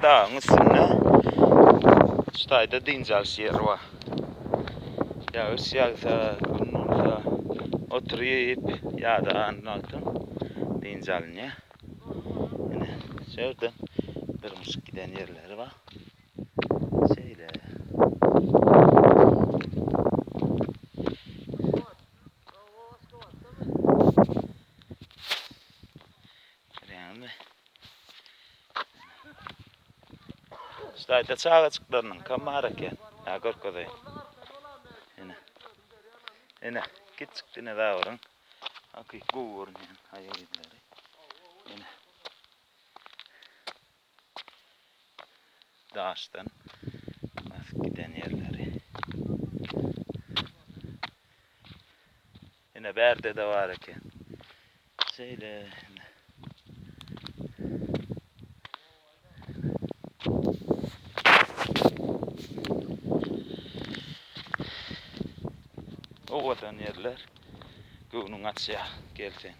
dağın üstüne Stayda dincals yer var. Yağış yağsa, gün olsa oturup ya da anlatın dincalnya. Yine şuradan durmuş giden yerleri var. Şöyle. Yani Stayda çağaçıklarının kamarken ya korkuday. Yine küçük yine daha varın. Akı kuğurun yani hayalleri. Yine dağıştan giden yerleri. Yine berde de var ki. Şöyle yine. Ovadan yerler. Göğünün atsaya gelsen.